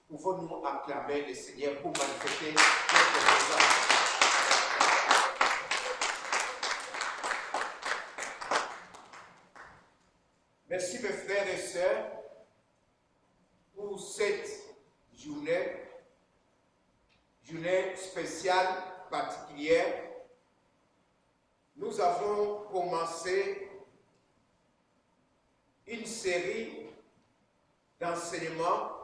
Pouvons-nous acclamer le Seigneur pour manifester notre présence? Merci mes frères et sœurs pour cette journée spéciale, particulière. Nous avons commencé une série d'enseignements.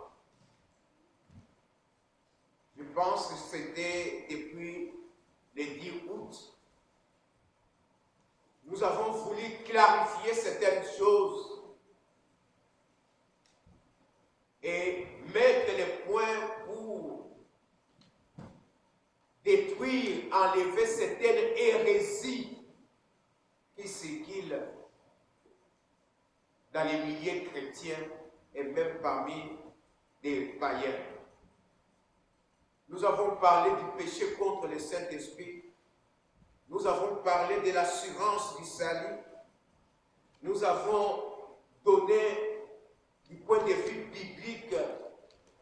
Je pense que c'était depuis le 10 août. Nous avons voulu clarifier certaines choses et mettre les points pour détruire, enlever certaines hérésies qui circulent dans les milieux chrétiens et même parmi des païens. Nous avons parlé du péché contre le Saint-Esprit. Nous avons parlé de l'assurance du salut. Nous avons donné du point de vue biblique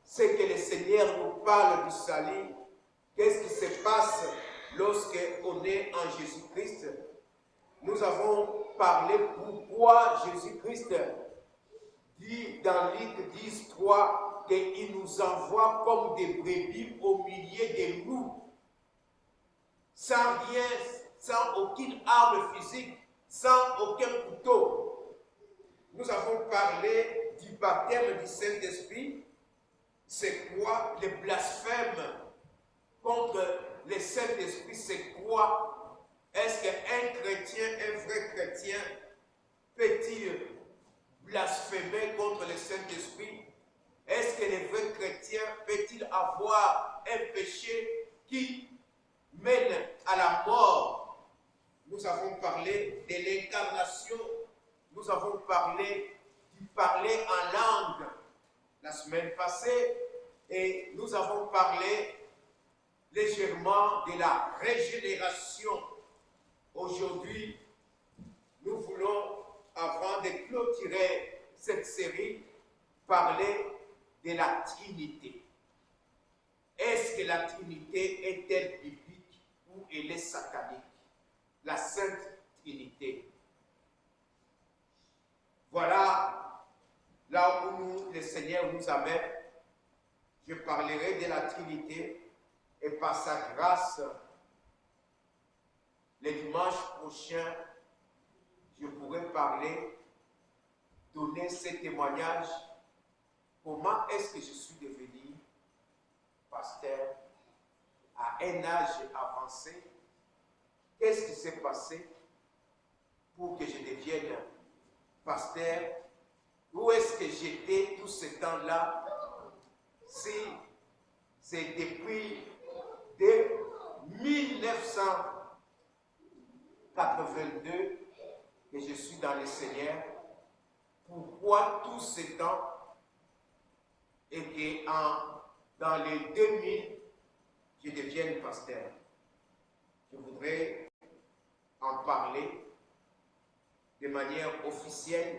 ce que le Seigneur nous parle du salut. Qu'est-ce qui se passe lorsqu'on est en Jésus-Christ? Nous avons parlé pourquoi Jésus-Christ dit dans Luc 10, 3 qu'il nous envoie comme des brebis au milieu des loups, sans rien, sans aucune arme physique, sans aucun couteau. Nous avons parlé du baptême du Saint-Esprit. C'est quoi le blasphème contre le Saint-Esprit? C'est quoi? Est-ce qu'un chrétien, un vrai chrétien, peut-il blasphémer contre le Saint-Esprit? Est-ce que le vrai chrétien peut-il avoir un péché qui mène à la mort? Nous avons parlé de l'incarnation. Nous avons parlé du parler en langue la semaine passée et nous avons parlé légèrement de la régénération. Aujourd'hui, nous voulons, avant de clôturer cette série, parler de la Trinité. Est-ce que la Trinité est-elle biblique ou elle est satanique? La Sainte Trinité. Voilà là où le Seigneur nous amène. Je parlerai de la Trinité et par sa grâce, le dimanche prochain, je pourrai parler, donner ces témoignages. Comment est-ce que je suis devenu pasteur à un âge avancé? Qu'est-ce qui s'est passé pour que je devienne pasteur? Où est-ce que j'étais tout ce temps-là? Si c'est depuis 1982 que je suis dans le Seigneur, pourquoi tout ce temps et que dans les 2000, je devienne pasteur? Je voudrais en parler de manière officielle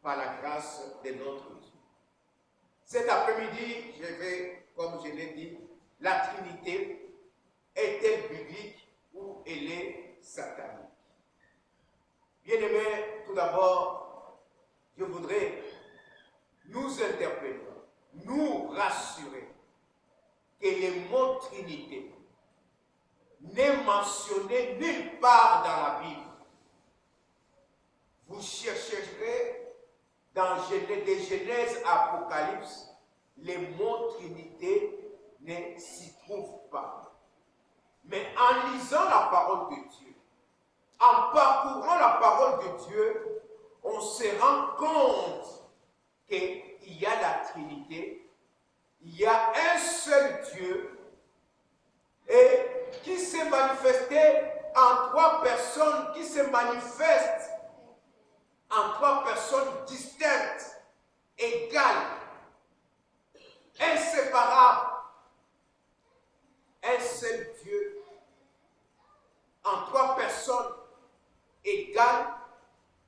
par la grâce de notre Dieu. Cet après-midi, je vais, comme je l'ai dit, la Trinité est-elle biblique ou elle est satanique? Bien-aimés, tout d'abord, je voudrais nous interpeller, nous rassurer que le mot Trinité n'est mentionné nulle part dans la Bible. Vous chercherez dans des Genèse Apocalypse, le mot Trinité ne s'y trouve pas. Mais en lisant la parole de Dieu, en parcourant la parole de Dieu, on se rend compte qu'il y a la Trinité, il y a un seul Dieu, et qui s'est manifesté en trois personnes, qui se manifestent en trois personnes distinctes, égales, inséparables. Un seul Dieu en trois personnes égales,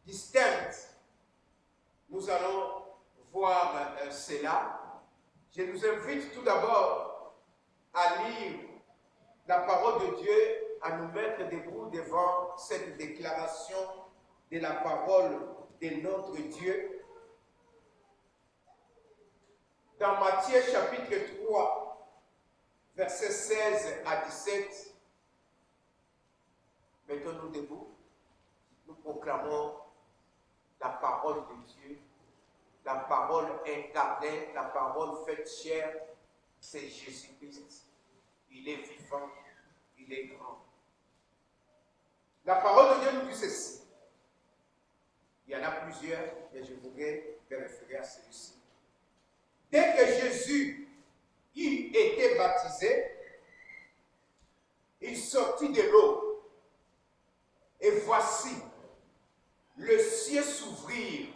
distinctes. Nous allons voir cela Je nous invite tout d'abord à lire la parole de Dieu, à nous mettre debout devant cette déclaration de la parole de notre Dieu. Dans Matthieu chapitre 3, versets 16 à 17, mettons-nous debout, nous proclamons la parole de Dieu, la parole incarnée, la parole faite chair, c'est Jésus-Christ. Il est vivant, il est grand. La parole de Dieu nous dit ceci. Il y en a plusieurs, mais je voudrais me référer à celui-ci. Dès que Jésus eut été baptisé, il sortit de l'eau. Et voici, le ciel s'ouvrit.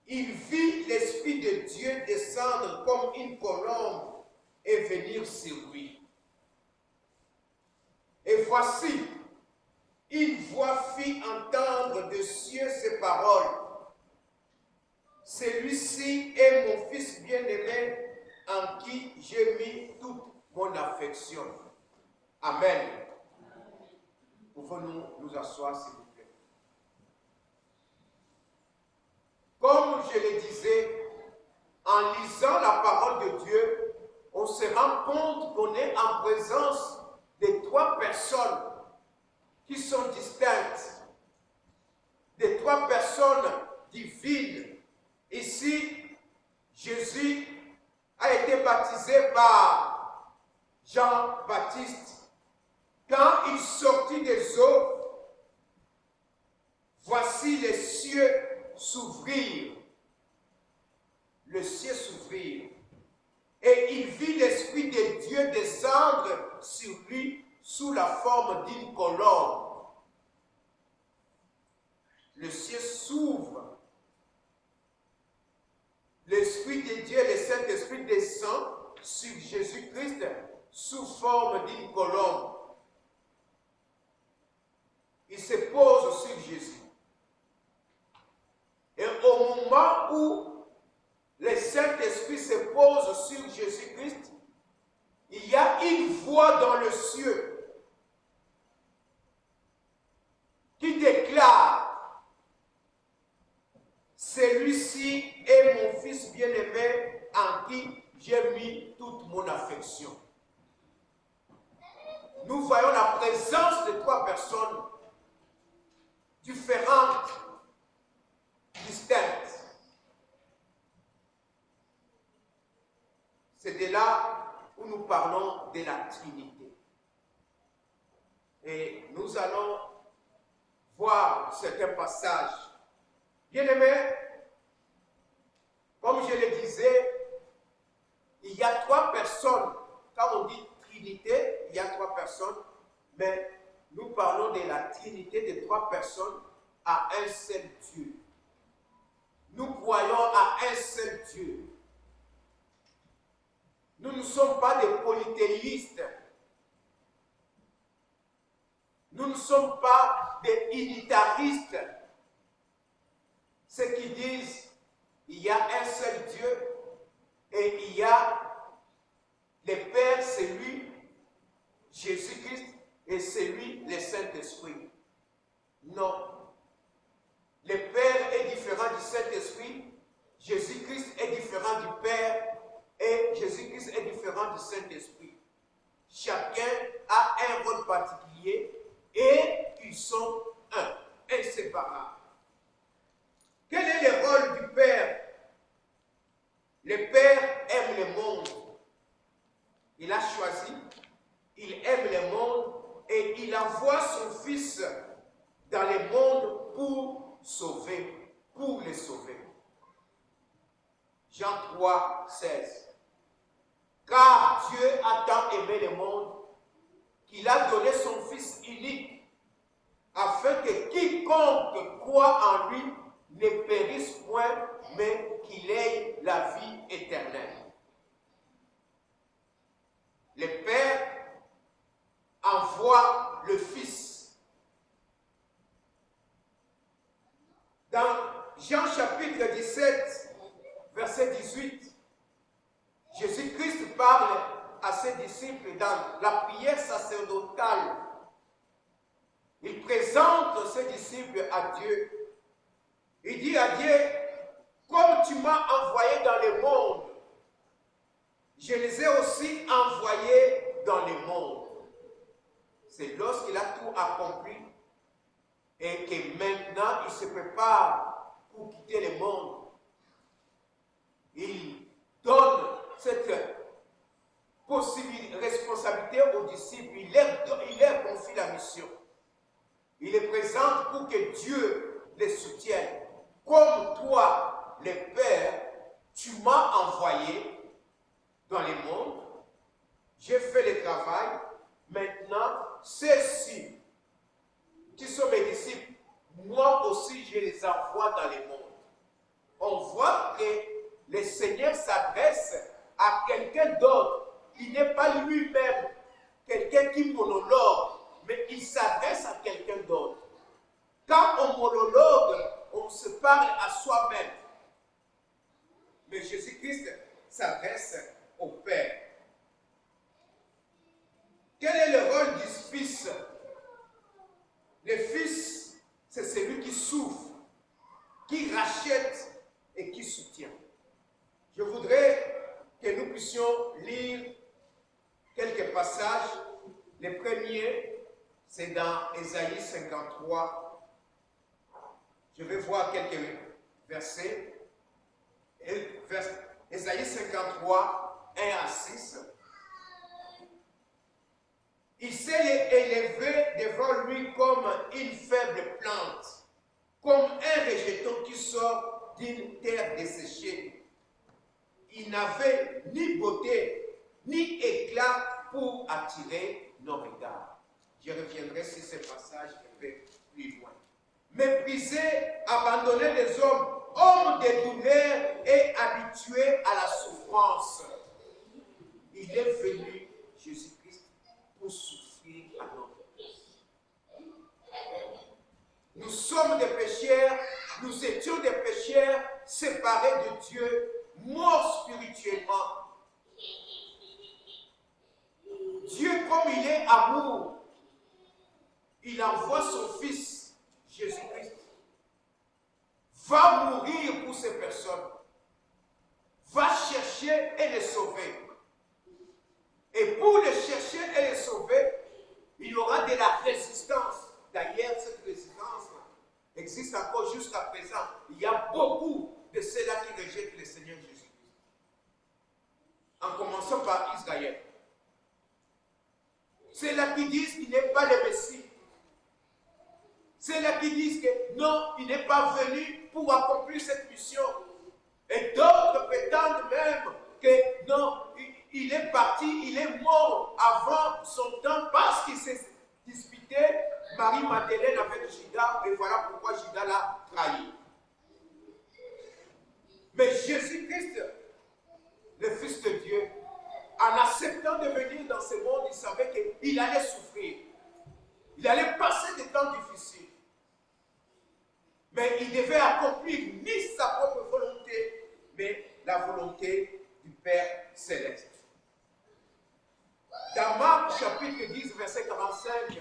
Il vit l'Esprit de Dieu descendre comme une colombe et venir sur lui. Et voici, une voix fit entendre des cieux ces paroles. Celui-ci est mon Fils bien-aimé en qui j'ai mis toute mon affection. Amen. Pouvons-nous nous asseoir, s'il vous plaît. Comme je le disais, en lisant la parole de Dieu, on se rend compte qu'on est en présence de trois personnes qui sont distinctes, de trois personnes divines. Ici, Jésus a été baptisé par Jean-Baptiste. Quand il sortit des eaux, voici les cieux s'ouvrirent. Le ciel s'ouvrit. Et il vit l'Esprit de Dieu descendre sur lui sous la forme d'une colombe. Le ciel s'ouvre. L'Esprit de Dieu, le Saint-Esprit descend sur Jésus-Christ sous forme d'une colombe. Il se pose sur Jésus. Et au moment où le Saint-Esprit se pose sur Jésus-Christ, il y a une voix dans le ciel qui déclare: celui-ci est mon Fils bien-aimé en qui j'ai mis toute mon affection. Nous voyons la présence de trois personnes différentes, distinctes. C'est de là où nous parlons de la Trinité. Et nous allons voir certains passages. Bien-aimés, comme je le disais, il y a trois personnes. Quand on dit Trinité, il y a trois personnes, mais nous parlons de la Trinité de trois personnes à un seul Dieu. Nous croyons à un seul Dieu. Nous ne sommes pas des polythéistes. Nous ne sommes pas des unitaristes. Ceux qui disent il y a un seul Dieu et il y a le Père, c'est lui, Jésus-Christ, et c'est lui, le Saint-Esprit. Non. Le Père est différent du Saint-Esprit, Jésus-Christ est différent du Père, et Jésus-Christ est différent du Saint-Esprit. Chacun a un rôle particulier et ils sont inséparables. Quel est le rôle du Père? Le Père aime le monde. Il a choisi, il aime le monde et il envoie son Fils dans le monde pour sauver, pour les sauver. Jean 3, 16. Car Dieu a tant aimé le monde qu'il a donné son Fils unique, afin que quiconque croit en lui ne périsse point, mais qu'il ait la vie éternelle. Le Père envoie le Fils. Dans Jean chapitre 17, verset 18, ses disciples dans la prière sacerdotale. Il présente ses disciples à Dieu. Il dit à Dieu, comme tu m'as envoyé dans le monde, je les ai aussi envoyés dans le monde. C'est lorsqu'il a tout accompli et que maintenant il se prépare pour quitter le monde. Il donne cette responsabilité aux disciples. Il leur confie la mission. Il les présente pour que Dieu les soutienne. Comme toi, le Père, tu m'as envoyé dans le monde, j'ai fait le travail, maintenant, ceux-ci qui sont mes disciples, moi aussi je les envoie dans le monde. On voit que le Seigneur s'adresse à quelqu'un d'autre. Il n'est pas lui-même quelqu'un qui monologue, mais il s'adresse à quelqu'un d'autre. Quand on monologue, on se parle à soi-même. Mais Jésus-Christ s'adresse au Père. Quel est le rôle du Fils? Le Fils, c'est celui qui souffre, qui rachète et qui soutient. Je voudrais que nous puissions lire quelques passages. Le premier, c'est dans Ésaïe 53. Je vais voir quelques versets. Ésaïe 53, 1 à 6. Il s'est élevé devant lui comme une faible plante, comme un rejeton qui sort d'une terre desséchée. Il n'avait ni beauté, ni éclat pour attirer nos regards. Je reviendrai sur ce passage un peu plus loin. Méprisé, abandonné des hommes, homme de douleur et habitué à la souffrance. Il est venu, Jésus-Christ, pour souffrir à notre place. Nous sommes des pécheurs, nous étions des pécheurs séparés de Dieu, morts spirituellement. Dieu, comme il est amour, il envoie son Fils, Jésus-Christ, va mourir pour ces personnes, va chercher et les sauver. Et pour les chercher et les sauver, il y aura de la résistance. D'ailleurs, cette résistance existe encore jusqu'à présent. Il y a beaucoup de ceux-là qui rejettent le Seigneur Jésus-Christ. En commençant par Israël. Ceux-là qui disent qu'il n'est pas le Messie. Ceux-là qui disent que non, il n'est pas venu pour accomplir cette mission. Et d'autres prétendent même que non, il est parti, il est mort avant son temps parce qu'il s'est disputé Marie-Madeleine avec Judas, et voilà pourquoi Judas l'a trahi. Mais Jésus-Christ, le Fils de Dieu, en acceptant de venir dans ce monde, il savait qu'il allait souffrir. Il allait passer des temps difficiles. Mais il devait accomplir ni sa propre volonté, mais la volonté du Père Céleste. Dans Marc chapitre 10, verset 45,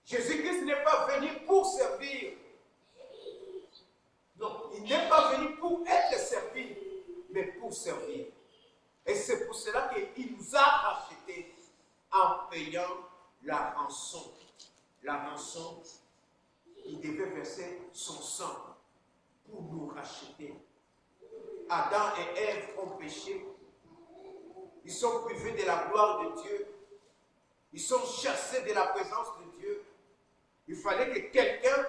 Jésus-Christ n'est pas venu pour servir. Non, il n'est pas venu pour être servi, mais pour servir. Et c'est pour cela qu'il nous a rachetés en payant la rançon. La rançon, il devait verser son sang pour nous racheter. Adam et Ève ont péché. Ils sont privés de la gloire de Dieu. Ils sont chassés de la présence de Dieu. Il fallait que quelqu'un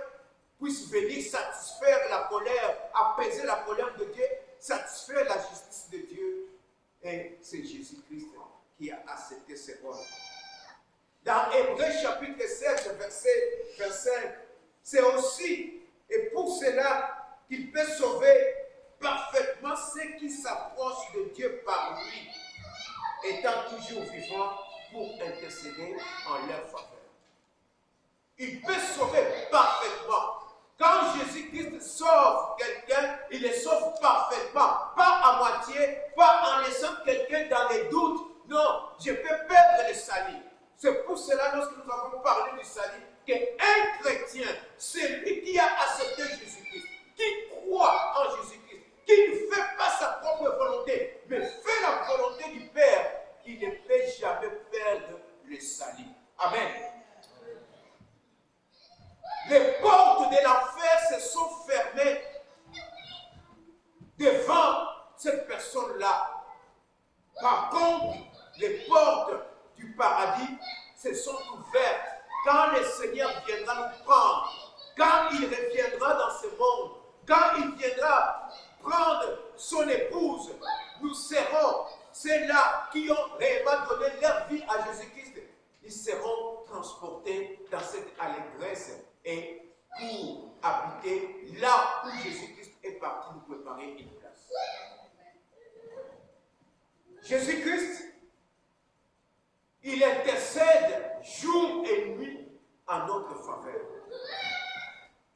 puisse venir satisfaire la colère, apaiser la colère de Dieu, satisfaire la justice de Dieu. Et c'est Jésus-Christ qui a accepté ce rôle. Dans Hébreux chapitre 7, verset 25, c'est aussi, et pour cela, qu'il peut sauver parfaitement ceux qui s'approchent de Dieu par lui, étant toujours vivant pour intercéder en leur faveur. Il peut sauver parfaitement. Quand Jésus-Christ sauve quelqu'un, il le sauve parfaitement. Pas à moitié, pas en laissant quelqu'un dans les doutes. salut, qu'un chrétien, celui qui a accepté Jésus-Christ, qui croit en Jésus-Christ, qui ne fait pas sa propre volonté, mais fait la volonté du Père, qui ne peut jamais perdre le salut. Amen. Les portes de l'enfer se sont fermées devant cette personne-là. Par contre, les portes du paradis se sont ouvertes quand le Seigneur viendra nous prendre, quand il reviendra dans ce monde, quand il viendra prendre son épouse. Nous serons ceux-là qui ont réellement donné leur vie à Jésus-Christ. Ils seront transportés dans cette allégresse et pour habiter là où Jésus-Christ est parti nous préparer une place. Jésus-Christ, il intercède jour et nuit en notre faveur.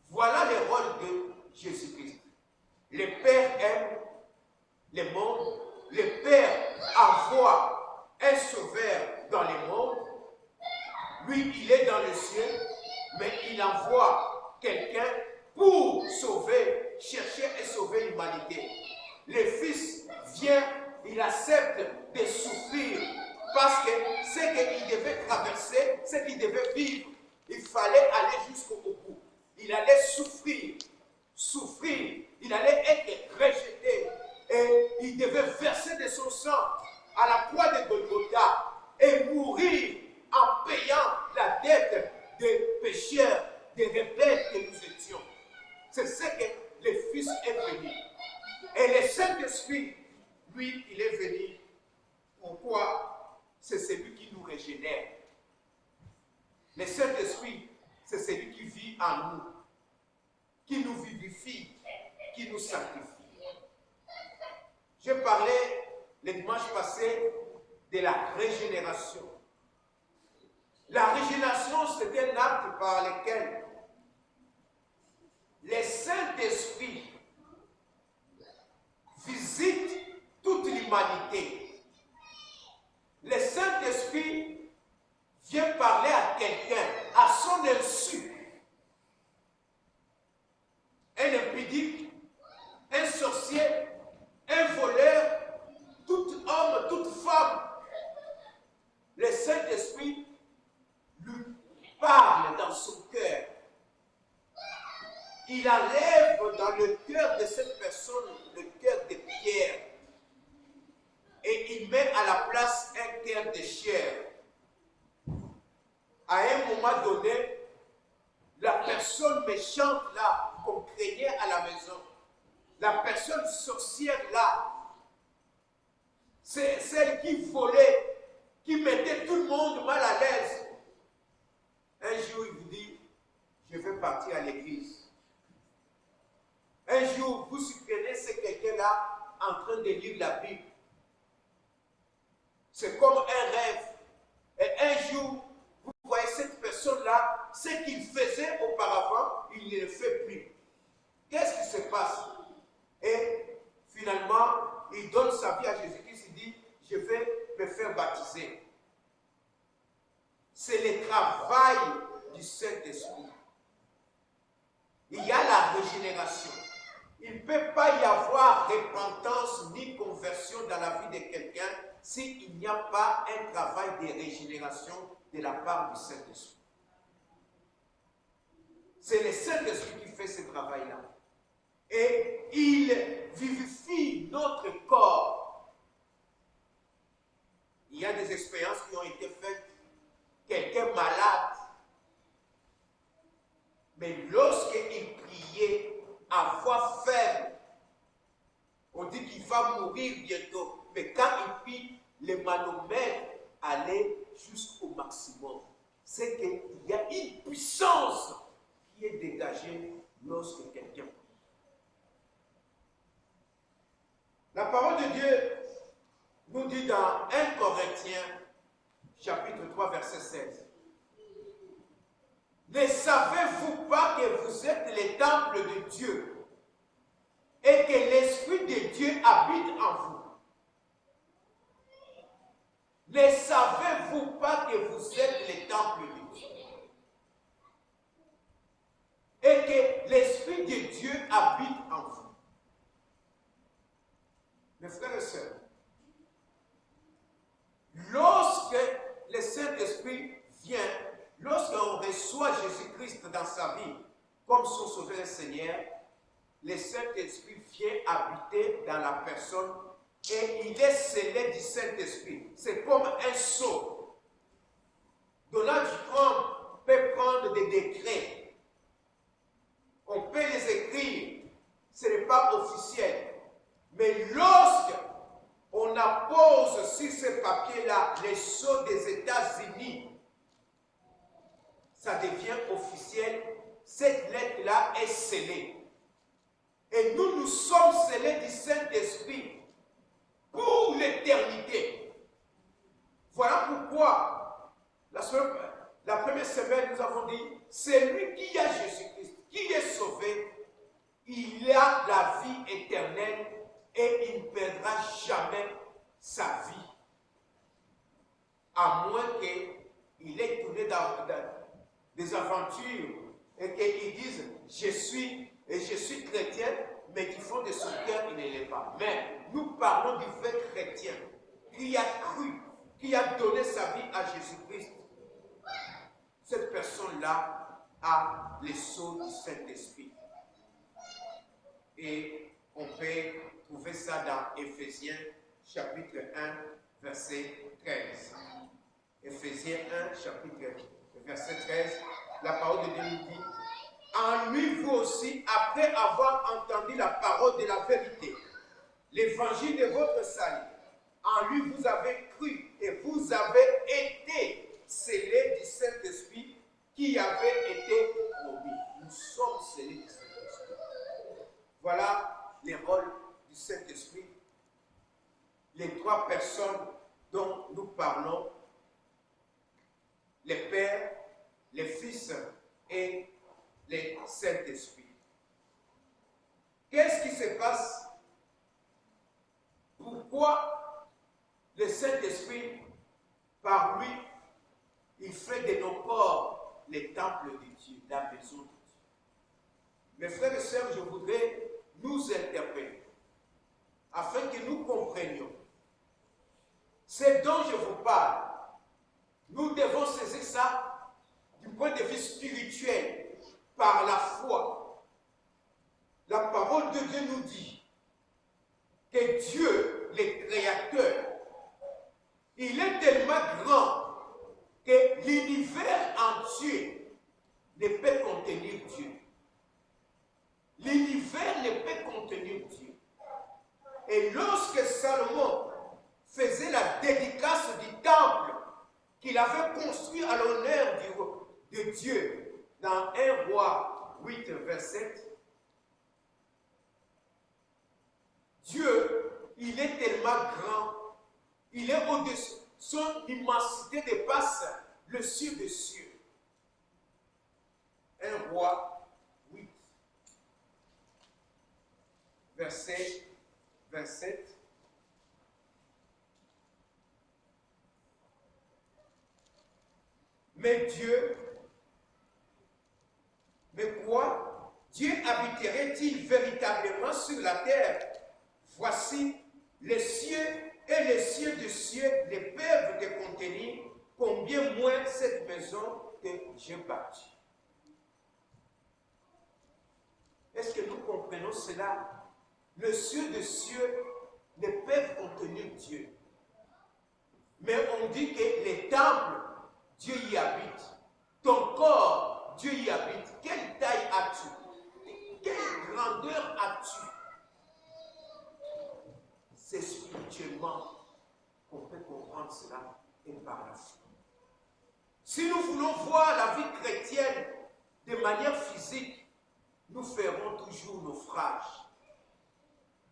Voilà le rôle de Jésus-Christ. Le Père aime le monde, le Père envoie un sauveur dans le monde. Lui, il est dans le ciel, mais il envoie quelqu'un pour sauver, chercher et sauver l'humanité. Le Fils vient, il accepte de souffrir parce que ce qu'il devait traverser, ce qu'il devait vivre, il fallait aller jusqu'au bout. Il allait souffrir, il allait être rejeté et il devait verser de son sang à la croix de Golgotha et mourir en payant la dette des pécheurs, des rebelles que nous étions. C'est ce que le Fils est venu. Et le Saint-Esprit, lui, il est venu. Pourquoi? C'est celui qui nous régénère. Le Saint-Esprit, c'est celui qui vit en nous, qui nous vivifie, qui nous sanctifie. J'ai parlé le dimanche passé de la régénération. La régénération, c'est un acte par lequel le Saint-Esprit visite toute l'humanité. Le Saint-Esprit vient parler à quelqu'un, à son insu. Un impudique, un sorcier, un voleur, tout homme, toute femme. Le Saint-Esprit lui parle dans son cœur. Il enlève dans le cœur de cette personne le cœur de pierre et il met à la place un cœur de chair. À un moment donné, la personne méchante là, qu'on craignait à la maison, la personne sorcière là, c'est celle qui volait, qui mettait tout le monde mal à l'aise. Un jour, il vous dit, je vais partir à l'église. Un jour, vous supprenez ce quelqu'un-là en train de lire la Bible. C'est comme un rêve. Et un jour, vous voyez cette personne-là, ce qu'il faisait auparavant, il ne le fait plus. Qu'est-ce qui se passe? Et finalement, il donne sa vie à Jésus-Christ, il dit, je vais me faire baptiser. C'est le travail du Saint-Esprit. Il y a la régénération. Il ne peut pas y avoir repentance ni conversion dans la vie de quelqu'un s'il n'y a pas un travail de régénération de la part du Saint-Esprit. C'est le Saint-Esprit qui fait ce travail-là. Et il vivifie notre corps. Il y a des expériences qui ont été faites. Quelqu'un malade, mais lorsqu'il priait à voix faible, on dit qu'il va mourir bientôt. Mais quand il prie, le manomètre allait jusqu'au maximum. C'est qu'il y a une puissance qui est dégagée lorsque quelqu'un prie. La parole de Dieu nous dit dans 1 Corinthiens, chapitre 3, verset 16. Ne savez-vous pas que vous êtes les temples de Dieu et que l'Esprit de Dieu habite en vous? Ne savez-vous pas que vous êtes les temples de Dieu? et que l'Esprit de Dieu habite en vous. Mes frères et sœurs, lorsque le Saint-Esprit vient, lorsqu'on reçoit Jésus-Christ dans sa vie comme son Sauveur et Seigneur, le Saint-Esprit vient habiter dans la personne et il est scellé du Saint-Esprit. C'est comme un sceau. Donald Trump peut prendre des décrets. On peut les écrire. Ce n'est pas officiel. Mais lorsque on appose sur ce papier-là les sceaux des États-Unis, ça devient officiel. Cette lettre-là est scellée. Et nous sommes scellés du Saint-Esprit pour l'éternité. Voilà pourquoi, la première semaine, nous avons dit, c'est lui qui a Jésus-Christ, qui est sauvé, il a la vie éternelle et il ne perdra jamais sa vie. À moins qu'il ait tourné dans des aventures et qu'il dise, je suis chrétien, mais du fond de son cœur, il ne l'est pas. Mais nous parlons du vrai chrétien qui a cru, qui a donné sa vie à Jésus-Christ. Cette personne-là a les sceaux du Saint-Esprit. Et on peut trouver ça dans Éphésiens chapitre 1, verset 13. Éphésiens 1, chapitre verset 13, la parole de Dieu nous dit, en lui vous aussi, après avoir entendu la parole de la vérité, l'évangile de votre salut, en lui vous avez cru et vous avez été scellés du Saint-Esprit qui avait été promis. Nous sommes scellés du Saint-Esprit. Voilà les rôles du Saint-Esprit. Les trois personnes dont nous parlons, les Pères, les Fils et les Saint-Esprit. Qu'est-ce qui se passe? Pourquoi le Saint-Esprit, par lui, il fait de nos corps les temples de Dieu, la maison de Dieu? Mes frères et sœurs, je voudrais nous interpeller afin que nous comprenions ce dont je vous parle. Nous devons saisir ça du point de vue spirituel, par la foi. La parole de Dieu nous dit que Dieu, le Créateur, il est tellement grand que l'univers entier ne peut contenir Dieu. L'univers ne peut contenir Dieu. Et lorsque Salomon faisait la dédicace du temple qu'il avait construit à l'honneur de Dieu, dans 1 Roi 8, verset 7, Dieu, il est tellement grand, il est au-dessus, son immensité dépasse le ciel des cieux. 1 Roi 8, verset 27. Mais quoi? Dieu habiterait-il véritablement sur la terre? Voici, les cieux et les cieux des cieux ne peuvent te contenir, combien moins cette maison que j'ai bâtie. Est-ce que nous comprenons cela? Les cieux des cieux ne peuvent contenir Dieu. Mais on dit que les temples, Dieu y habite. Ton corps, Dieu y habite. Quelle taille as-tu? Quelle grandeur as-tu? C'est spirituellement qu'on peut comprendre cela et par la foi. Si nous voulons voir la vie chrétienne de manière physique, nous ferons toujours naufrage.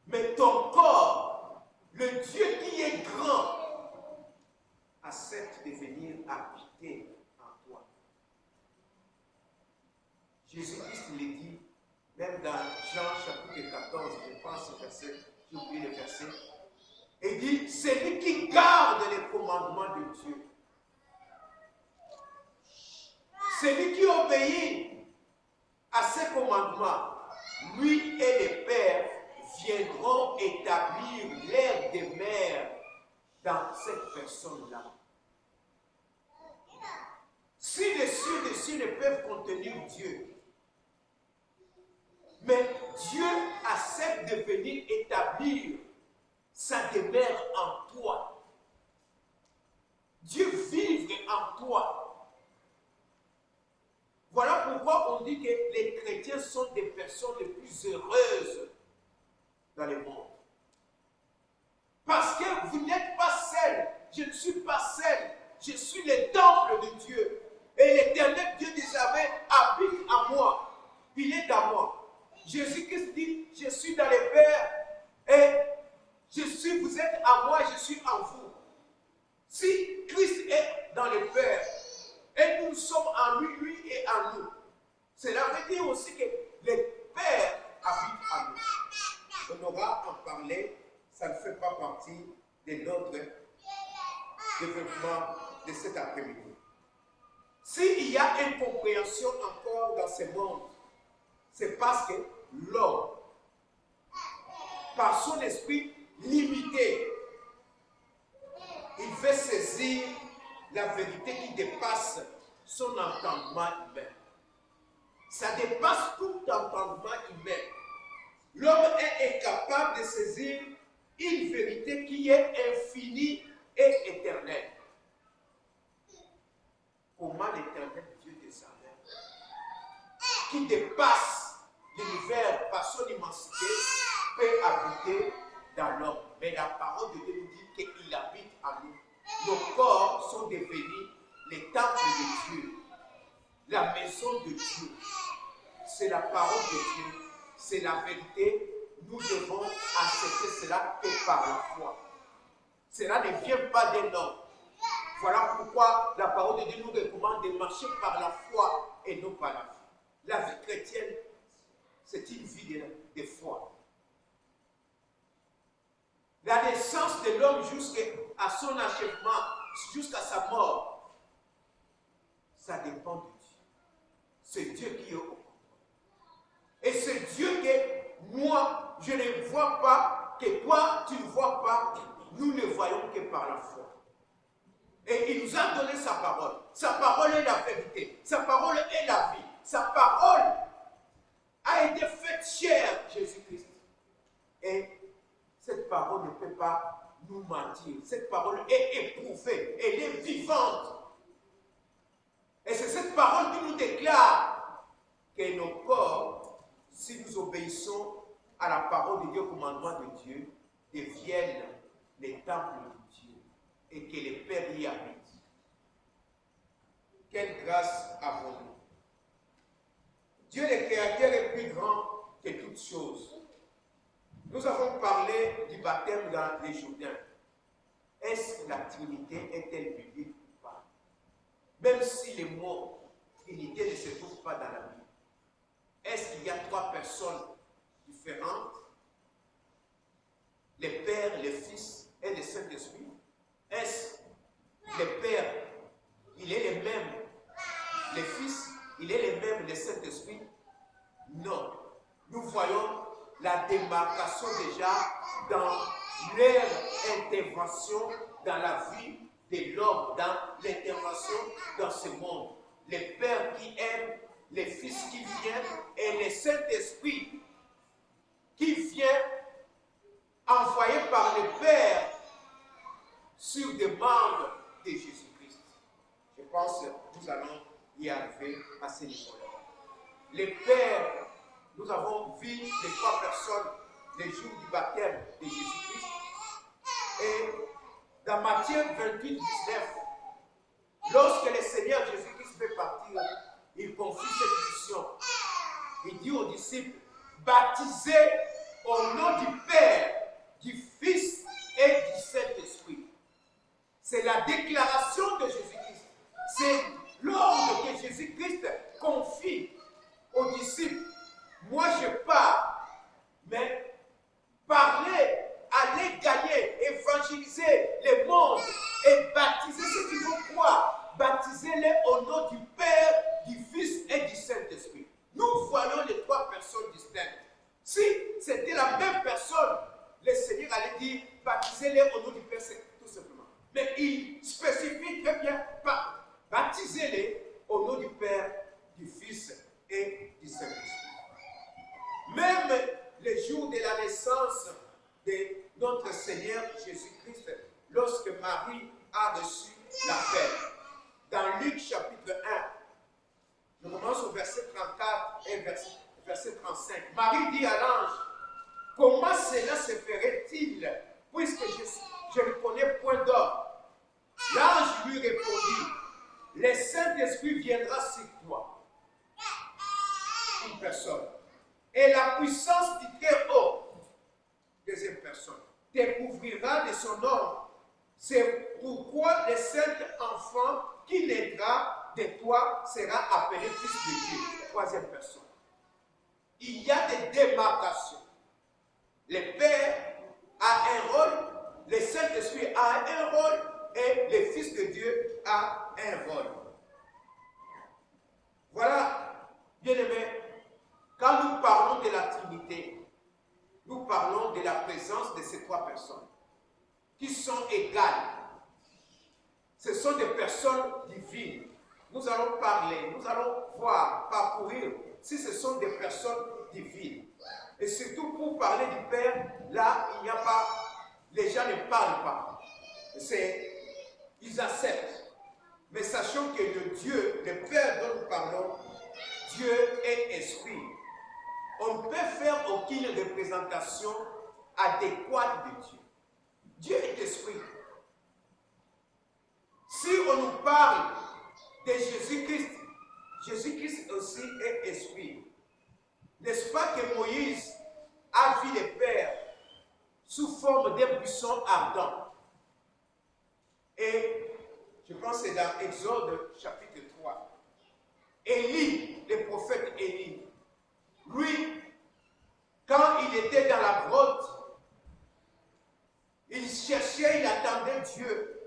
Mais ton corps, le Dieu qui est grand, accepte de venir habiter en toi. Jésus-Christ le dit, même dans Jean chapitre 14, je pense au verset, j'ai oublié le verset, il dit, c'est lui qui garde les commandements de Dieu. C'est lui qui obéit à ces commandements, lui et les pères viendront établir l'ère des mères dans cette personne-là. Si les cieux ne peuvent contenir Dieu, mais Dieu accepte de venir établir sa demeure en toi. Dieu vivre en toi. Voilà pourquoi on dit que les chrétiens sont des personnes les plus heureuses dans le monde. Parce que vous n'êtes pas seul. Je ne suis pas seul. Je suis le temple de Dieu. Et l'éternel Dieu désormais habite en moi. Il est en moi. Jésus-Christ dit, je suis dans le Père et vous êtes en moi, je suis en vous. Si Christ est dans le Père et nous sommes en lui, lui est en nous, cela veut dire aussi que le Père habite en nous. On aura en parler, ça ne fait pas partie de notre développement de cet après-midi. S'il y a incompréhension encore dans ce monde, c'est parce que l'homme, par son esprit limité, il veut saisir la vérité qui dépasse son entendement humain. Ça dépasse tout entendement humain. L'homme est incapable de saisir une vérité qui est infinie et éternelle. Comment l'éternel Dieu des armées, qui dépasse l'univers par son immensité, peut habiter dans l'homme. Mais la parole de Dieu nous dit qu'il habite en nous. Nos corps sont devenus les temples de Dieu, la maison de Dieu. C'est la parole de Dieu, c'est la vérité. Nous devons accepter cela que par la foi. Cela ne vient pas d'un homme. Voilà pourquoi la parole de Dieu nous recommande de marcher par la foi et non par la vie. La vie chrétienne, c'est une vie de foi. La naissance de l'homme jusqu'à son achèvement, jusqu'à sa mort, ça dépend de Dieu. C'est Dieu qui est au contrôle. Et c'est Dieu que moi, je ne vois pas, que toi, tu ne vois pas, nous ne voyons que par la foi. Et il nous a donné sa parole. Sa parole est la vérité. Sa parole est la vie. Sa parole a été faite chair, Jésus-Christ. Et cette parole ne peut pas nous mentir. Cette parole est éprouvée. Elle est vivante. Et c'est cette parole qui nous déclare que nos corps, si nous obéissons à la parole de Dieu, au commandement de Dieu, deviennent les temples de Dieu et que le Père y habite. Quelle grâce avons-nous? Dieu le Créateur est plus grand que toutes choses. Nous avons parlé du baptême dans les Jourdains. Est-ce que la Trinité est-elle biblique ou pas? Même si le mot Trinité ne se trouve pas dans la Bible. Est-ce qu'il y a trois personnes différentes? Le Père, le Fils et le Saint-Esprit? Est-ce le Père, il est le même? Le Fils, il est le même, le Saint-Esprit? Non. Nous voyons la démarcation déjà dans leur intervention dans la vie de l'homme, dans l'intervention dans ce monde. Le Père qui aime, le Fils qui vient et le Saint-Esprit qui vient envoyé par le Père sur demande de Jésus-Christ. Je pense que nous allons y arriver à ce niveau-là. Le Père, nous avons vu les trois personnes les jours du baptême de Jésus-Christ. Et dans Matthieu 28, 19, lorsque le Seigneur Jésus-Christ fait partir, il confie cette mission. Il dit aux disciples, baptisez au nom du Père, du Fils et du Saint-Esprit. C'est la déclaration de Jésus-Christ. C'est l'ordre que Jésus-Christ confie aux disciples. Moi je pars, mais parlez, allez gagner, évangéliser le monde et baptiser ceux qui vont croire. Baptisez-les au nom du Père, du Fils et du Saint-Esprit. Nous voilà baptisez-les au nom du Père, c'est tout simplement. Mais il spécifie très bien, baptisez-les au nom du Père, du Fils et du Saint-Esprit. Même le jour de la naissance de notre Seigneur Jésus-Christ, lorsque Marie a reçu l'appel, dans Luc chapitre 1, je commence au verset 34 et verset 35. Marie dit à l'ange, comment cela se ferait-il, puisque je ne connais point d'homme? L'ange lui répondit, le Saint-Esprit viendra sur toi, une personne, et la puissance du Très-Haut, deuxième personne, te couvrira de son nom. C'est pourquoi le saint enfant qui naîtra de toi sera appelé Fils de Dieu, troisième personne. Il y a des démarcations. Le Père a un rôle, le Saint-Esprit a un rôle et le Fils de Dieu a un rôle. Voilà, bien-aimés, quand nous parlons de la Trinité, nous parlons de la présence de ces trois personnes qui sont égales. Ce sont des personnes divines. Nous allons parler, nous allons voir, parcourir si ce sont des personnes divines. Et surtout pour parler du Père, là, il n'y a pas, les gens ne parlent pas. Ils acceptent. Mais sachons que le Dieu, le Père dont nous parlons, Dieu est esprit. On ne peut faire aucune représentation adéquate de Dieu. Dieu est esprit. Si on nous parle de Jésus-Christ, Jésus-Christ aussi est esprit. N'est-ce pas que Moïse a vu le Père sous forme d'un buisson ardent? Et je pense que c'est dans Exode chapitre 3. Élie, le prophète Élie, lui, quand il était dans la grotte, il cherchait, il attendait Dieu.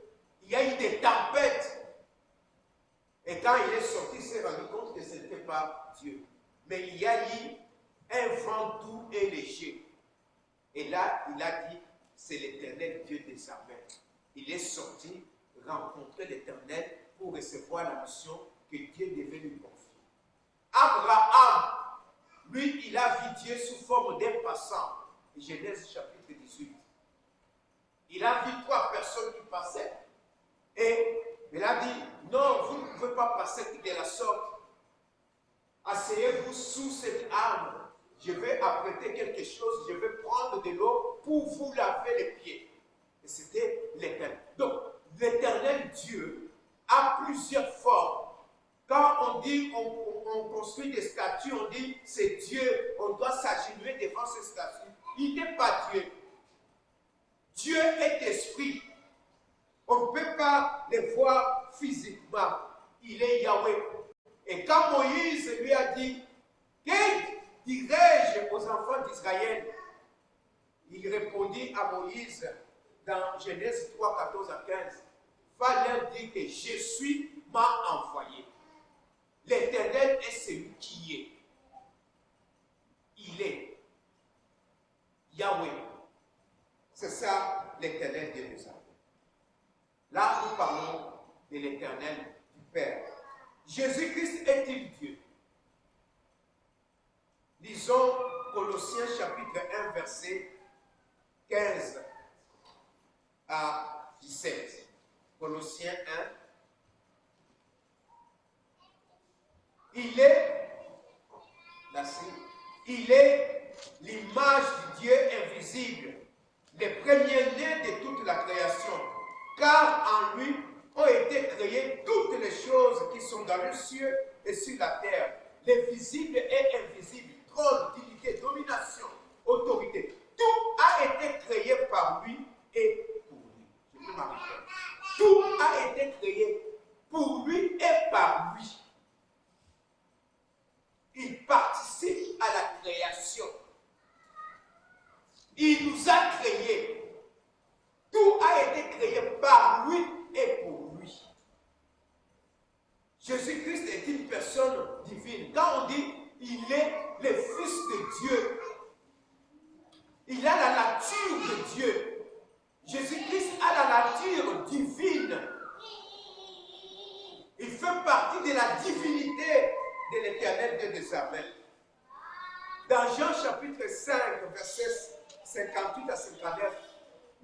Il y a eu des tempêtes. Et quand il est sorti, il s'est rendu compte que ce n'était pas Dieu. Mais il y a eu un vent doux et léger. Et là, il a dit, c'est l'Éternel Dieu des armées. Il est sorti rencontrer l'Éternel pour recevoir la mission que Dieu devait lui confier. Abraham, lui, il a vu Dieu sous forme d'un passant. Genèse chapitre 18. Il a vu trois personnes qui passaient. Et il a dit, non, vous ne pouvez pas passer de la sorte. Asseyez-vous sous cette arbre. Je vais apprêter quelque chose, je vais prendre de l'eau pour vous laver les pieds. Et c'était l'Éternel. Donc, l'Éternel Dieu a plusieurs formes. Quand on dit, on construit des statues, on dit, c'est Dieu, on doit s'agenouiller devant ces statues. Il n'est pas Dieu. Dieu est esprit. On ne peut pas le voir physiquement. Il est Yahweh. Et quand Moïse lui a dit, que dirai-je aux enfants d'Israël? Il répondit à Moïse dans Genèse 3, 14 à 15. Va leur dire que je m'a envoyé. L'Éternel est celui qui est. Il est Yahweh. C'est ça l'Éternel Dieu des armées. Là, nous parlons de l'Éternel du Père. Jésus-Christ est-il Dieu? Lisons Colossiens chapitre 1, verset 15 à 17. Colossiens 1. Il est l'image du Dieu invisible, le premier-né de toute la création, car en lui ont été créées toutes les choses qui sont dans le ciel et sur la terre, les visibles et invisibles, trône, dignité, domination, autorité. Tout a été créé par lui et pour lui. Je peux m'arrêter. Tout a été créé pour lui et par lui. Il participe à la création. Il nous a créés. Tout a été créé par lui et pour lui. Jésus-Christ est une personne divine. Quand on dit il est le Fils de Dieu, il a la nature de Dieu. Jésus des Amen. Dans Jean chapitre 5, versets 58 à 59,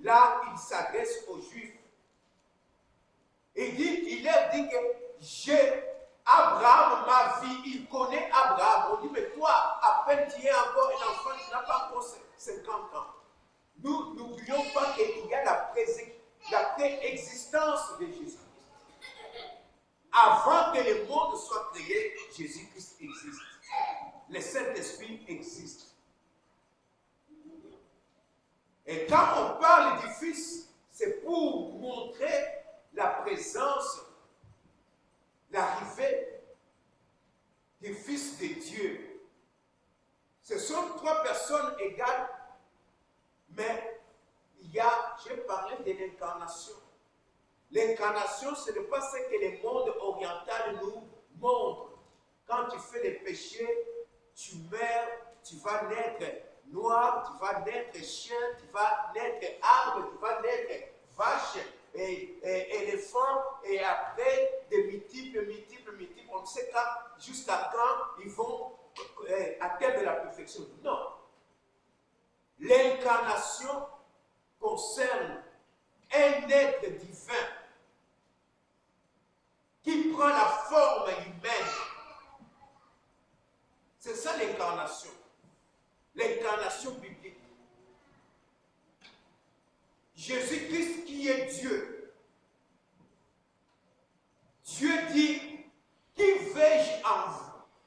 là, il s'adresse aux Juifs. Il leur dit que Abraham, ma vie, il connaît Abraham. On dit, mais toi, à peine tu es encore un enfant, tu n'as pas encore 50 ans. Nous n'oublions pas qu'il y a la préexistence de Jésus-Christ. Avant que le monde soit créé, Jésus-Christ existe. Le Saint-Esprit existe. Et quand on parle du Fils, c'est pour montrer la présence, l'arrivée du Fils de Dieu. Ce sont trois personnes égales, mais j'ai parlé de l'incarnation. L'incarnation, ce n'est pas ce que le monde oriental nous montre. Quand tu fais les péchés, tu meurs, tu vas naître noir, tu vas naître chien, tu vas naître arbre, tu vas naître vache et éléphant, et après des multiples. On ne sait pas jusqu'à quand ils vont atteindre la perfection. Non. L'incarnation concerne un être divin qui prend la forme humaine. C'est ça l'incarnation. L'incarnation biblique. Jésus-Christ qui est Dieu. Dieu dit, qui vais-je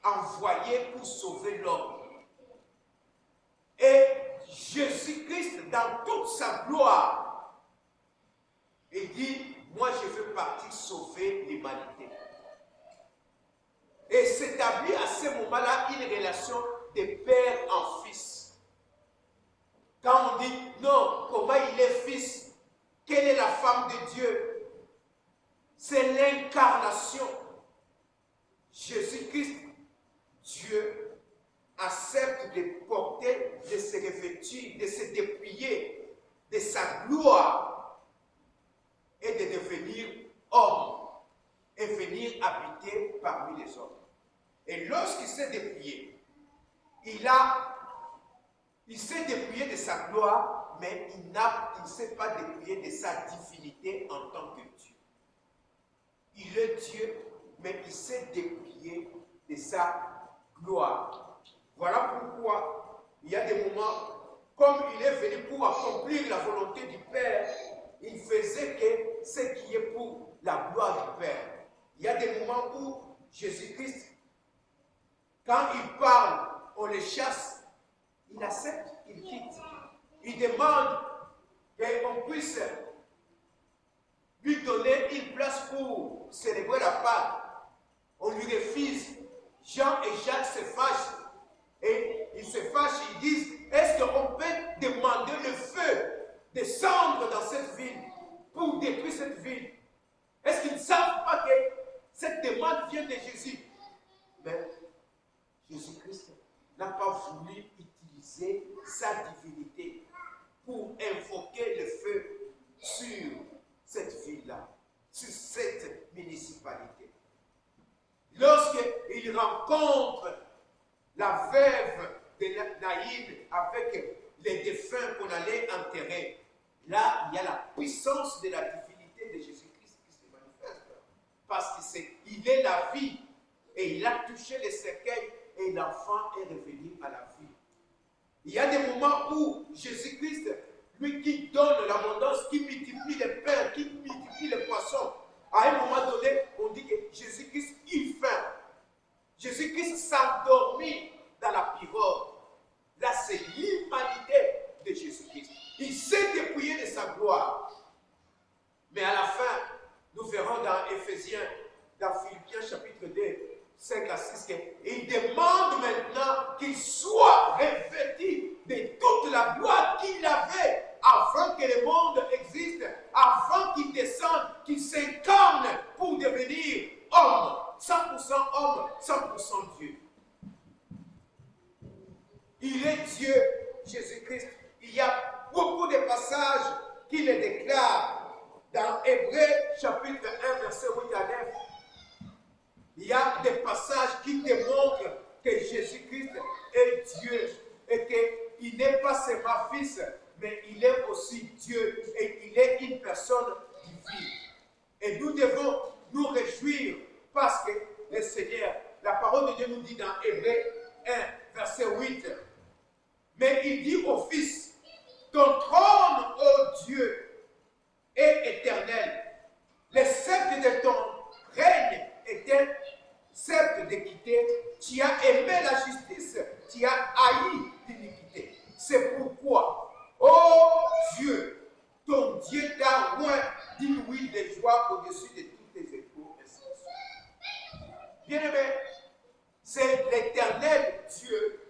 envoyer pour sauver l'homme? Et Jésus-Christ, dans toute sa gloire, il dit, moi je veux partir sauver l'humanité. Et s'établit à ce moment-là une relation de père en fils. Quand on dit, non, comment il est fils? Quelle est la femme de Dieu? C'est l'incarnation. Jésus-Christ, Dieu, accepte de porter, de se revêtir, de se dépouiller de sa gloire et de devenir homme et venir habiter parmi les hommes. Et lorsqu'il s'est dépouillé, il s'est dépouillé de sa gloire, mais il ne s'est pas dépouillé de sa divinité en tant que Dieu. Il est Dieu, mais il s'est dépouillé de sa gloire. Voilà pourquoi il y a des moments, comme il est venu pour accomplir la volonté du Père, il faisait que ce qui est pour la gloire du Père. Il y a des moments où Jésus-Christ, quand il parle, on le chasse, il accepte, il quitte. Il demande qu'on puisse lui donner une place pour célébrer la Pâque. On lui refuse. Jean et Jacques se fâchent. Et ils se fâchent, ils disent, est-ce qu'on peut demander le feu descendre dans cette ville pour détruire cette ville? Est-ce qu'ils ne savent pas que cette demande vient de Jésus? Mais Jésus-Christ n'a pas voulu utiliser sa divinité pour invoquer le feu sur cette ville-là, sur cette municipalité. Lorsqu'il rencontre la veuve de Naïn avec les défunts qu'on allait enterrer, là, il y a la puissance de la divinité de Jésus-Christ qui se manifeste. Parce qu'il est la vie et il a touché les cercueils et l'enfant est revenu à la vie. Il y a des moments où Jésus-Christ, lui qui donne l'abondance, qui multiplie les pains, qui multiplie les poissons, à un moment donné, on dit que Jésus-Christ eut faim. Jésus-Christ s'endormit dans la pirogue. Là, c'est l'humanité de Jésus-Christ. Il s'est dépouillé de sa gloire. Mais à la fin, nous verrons dans Éphésiens, dans Philippiens chapitre 2, 5 à 6, il demande maintenant qu'il soit revêtu de toute la gloire qu'il avait avant que le monde existe, avant qu'il descende, qu'il s'incarne pour devenir homme, 100% homme, 100% Dieu. Il est Dieu, Jésus-Christ. Il y a beaucoup de passages qui le déclarent. Dans Hébreux chapitre 1, verset 8 à 9, il y a des passages qui démontrent que Jésus-Christ est Dieu et qu'il n'est pas seulement Fils, mais il est aussi Dieu et il est une personne divine. Et nous devons nous réjouir parce que le Seigneur, la parole de Dieu nous dit dans Hébreux 1, verset 8, mais il dit au Fils, ton trône, ô Dieu, est éternel. Le sceptre de ton règne est un sceptre d'équité. Tu as aimé la justice, tu as haï l'iniquité. C'est pourquoi, ô Dieu, ton Dieu t'a oint d'une huile de joie au-dessus de tous tes époux. Bien-aimé, c'est l'Éternel Dieu,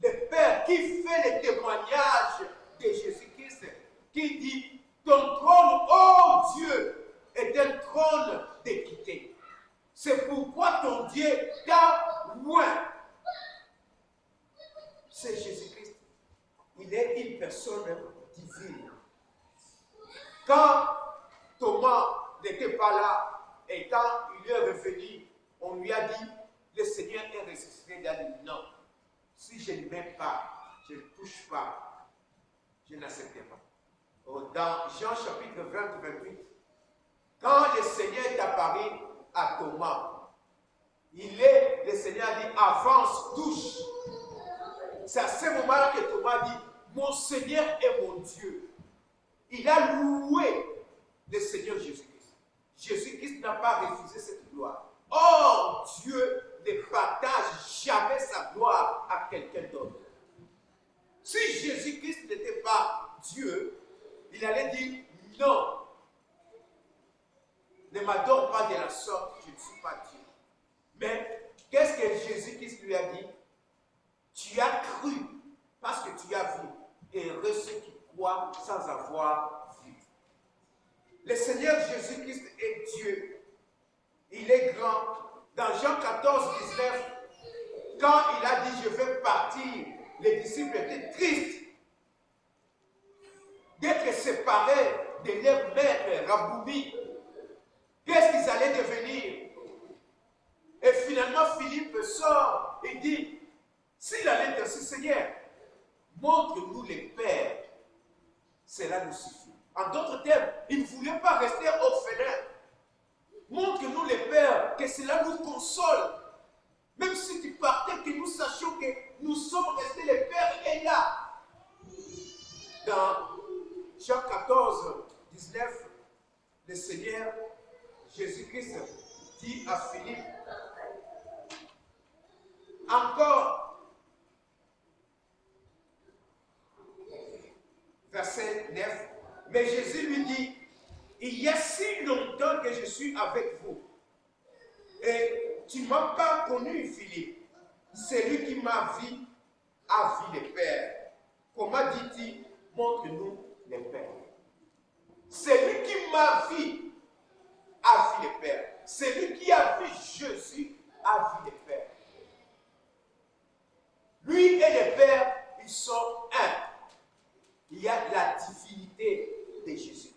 le Père, qui fait le témoignage de Jésus-Christ, qui dit, ton trône, ô Dieu, est un trône d'équité. C'est pourquoi ton Dieu t'a oint. C'est Jésus-Christ. Il est une personne divine. Quand Thomas n'était pas là, et quand il est revenu, on lui a dit, le Seigneur est ressuscité. Il a dit, non, si je ne m'aime pas, je ne touche pas, je n'accepte pas. Dans Jean chapitre 20-28, quand le Seigneur est apparu à Thomas, le Seigneur a dit, avance, touche. C'est à ce moment-là que Thomas dit, mon Seigneur est mon Dieu. Il a loué le Seigneur Jésus-Christ. Jésus-Christ n'a pas refusé cette gloire. Or, Dieu ne partage jamais sa gloire à quelqu'un d'autre. Si Jésus-Christ n'était pas Dieu, il allait dire non. Ne m'adore pas de la sorte, je ne suis pas Dieu. Mais qu'est-ce que Jésus-Christ lui a dit? Tu as cru parce que tu as vu. Et heureux ceux qui croient sans avoir vu. Le Seigneur Jésus-Christ est Dieu. Il est grand. Dans Jean 14, 19, quand il a dit je vais partir, les disciples étaient tristes d'être séparés de leur maître Raboumi. Qu'est-ce qu'ils allaient devenir? Et finalement, Philippe sort et dit, s'il allait dire, Seigneur, montre-nous les pères, cela nous suffit. En d'autres termes, il ne voulait pas rester orphelin. Montre-nous les pères, que cela nous console. Même si tu partais, que nous sachions que nous sommes restés, les pères est là. Dans Jean 14, 19, le Seigneur Jésus-Christ dit à Philippe, encore, verset 9, mais Jésus lui dit, il y a si longtemps que je suis avec vous, et tu ne m'as pas connu, Philippe. Celui qui m'a vu a vu les pères. Comment dit-il? Montre-nous les pères. Celui qui m'a vu a vu les pères. Celui qui a vu Jésus a vu les pères. Lui et les pères, ils sont un. Il y a la divinité de Jésus.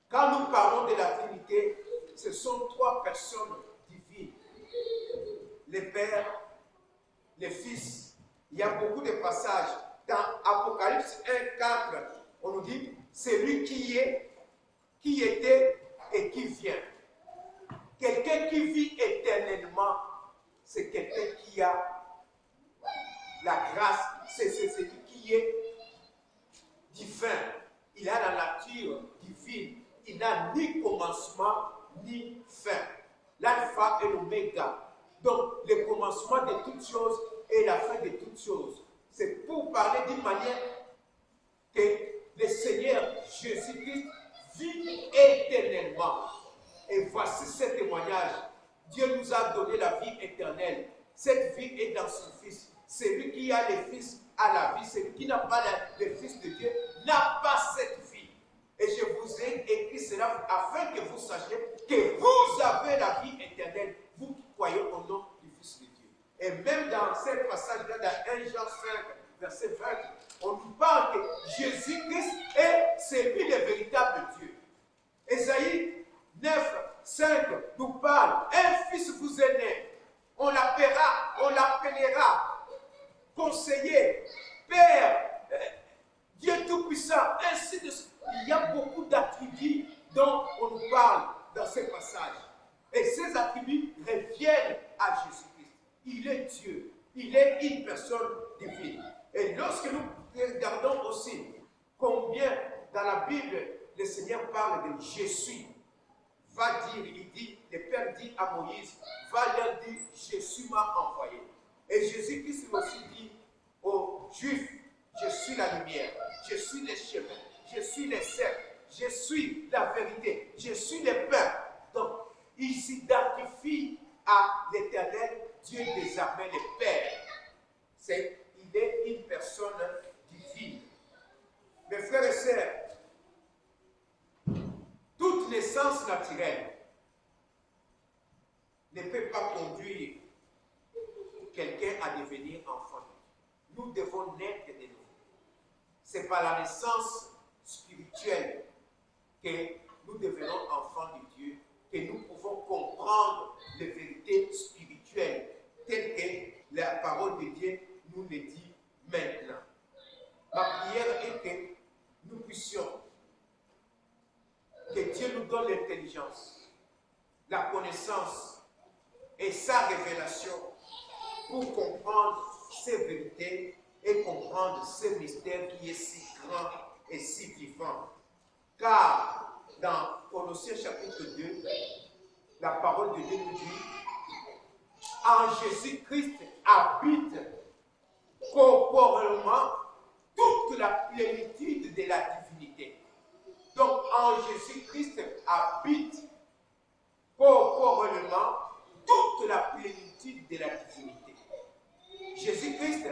Quand nous parlons de la Trinité, ce sont trois personnes divines. Les pères, les fils. Il y a beaucoup de passages. Dans Apocalypse 1, 4, on nous dit, c'est lui qui est, qui était et qui vient. Quelqu'un qui vit éternellement, c'est quelqu'un qui a la grâce, c'est celui qui est divin. Il a la nature divine. Il n'a ni commencement ni fin. L'alpha et l'oméga. Donc, le commencement de toutes choses et la fin de toutes choses. C'est pour parler d'une manière que le Seigneur Jésus-Christ vit éternellement. Et voici ce témoignage. Dieu nous a donné la vie éternelle. Cette vie est dans son Fils. Celui qui a le Fils a la vie. Celui qui n'a pas le Fils de Dieu n'a pas cette vie. Et je vous ai écrit cela afin que vous sachiez que vous avez la vie éternelle, vous qui croyez au nom du Fils de Dieu. Et même dans ce passage-là, dans 1 Jean 5, verset 20, on nous parle que Jésus-Christ c'est lui le véritable Dieu. Ésaïe 9, 5 nous parle, un fils vous est né, on l'appelle tout-puissant, ainsi de suite. Il y a beaucoup d'attributs dont on nous parle dans ces passages. Et ces attributs reviennent à Jésus-Christ. Il est Dieu. Il est une personne divine. Et lorsque nous regardons aussi combien dans la Bible le Seigneur parle de je suis, va dire, il dit, le Père dit à Moïse, va leur dire, Jésus m'a envoyé. Et Jésus-Christ aussi dit aux Juifs, je suis la lumière, je suis le chemin, je suis le cercle, je suis la vérité, je suis le pain. Donc, il s'identifie à l'Éternel, Dieu des armées, le Père. Il est une personne divine. Mes frères et sœurs, toute naissance naturelle ne peut pas conduire quelqu'un à devenir enfant. Nous devons naître de nouveau. C'est par la naissance spirituelle que nous devenons enfants de Dieu, que nous pouvons comprendre les vérités spirituelles telles que la parole de Dieu nous le dit maintenant. Ma prière est que nous puissions, que Dieu nous donne l'intelligence, la connaissance et sa révélation pour comprendre ces vérités et comprendre ce mystère qui est si grand et si vivant. Car dans Colossiens chapitre 2, la parole de Dieu nous dit, en Jésus-Christ habite corporellement toute la plénitude de la divinité. Donc en Jésus-Christ habite corporellement toute la plénitude de la divinité. Jésus-Christ,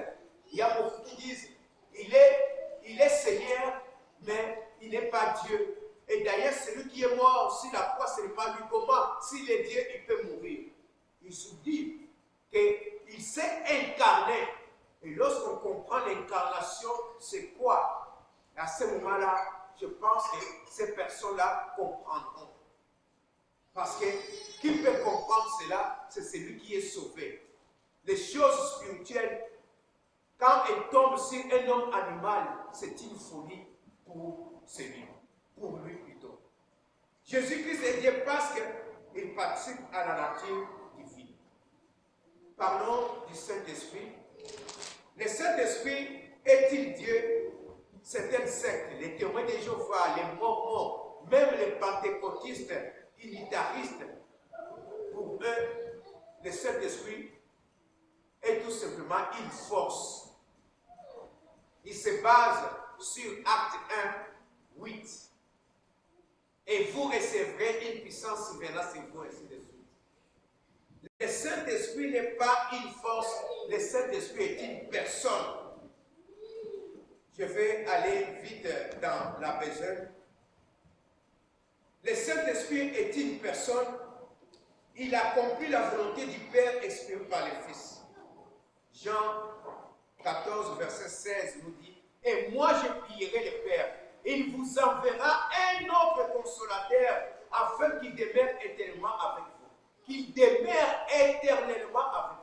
il y a beaucoup qui disent, il est Seigneur, mais il n'est pas Dieu. Et d'ailleurs, celui qui est mort sur la croix, ce n'est pas lui. Comment? S'il est Dieu, il peut mourir. Il se dit qu'il s'est incarné. Et lorsqu'on comprend l'incarnation, c'est quoi? À ce moment-là, je pense que ces personnes-là comprendront. Parce que qui peut comprendre cela, c'est celui qui est sauvé. Les choses spirituelles, quand elles tombent sur un homme animal, c'est une folie pour celui, pour lui plutôt. Jésus-Christ est Dieu parce qu'il participe à la nature divine. Parlons du Saint-Esprit. Le Saint-Esprit est-il Dieu? Certaines sectes, les témoins de Jéhovah, les Mormons, même les pentecôtistes, unitaristes, pour eux, le Saint-Esprit est tout simplement une force. Il se base sur Acte 1, 8. Et vous recevrez une puissance souveraine sur vous, ainsi de suite. Le Saint-Esprit n'est pas une force, le Saint-Esprit est une personne. Je vais aller vite dans la besogne. Le Saint-Esprit est une personne. Il accomplit la volonté du Père exprimée par le Fils. Jean 14, verset 16 nous dit, « Et moi je prierai le Père, et il vous enverra un autre consolateur, afin qu'il demeure éternellement avec vous. » Qu'il demeure éternellement avec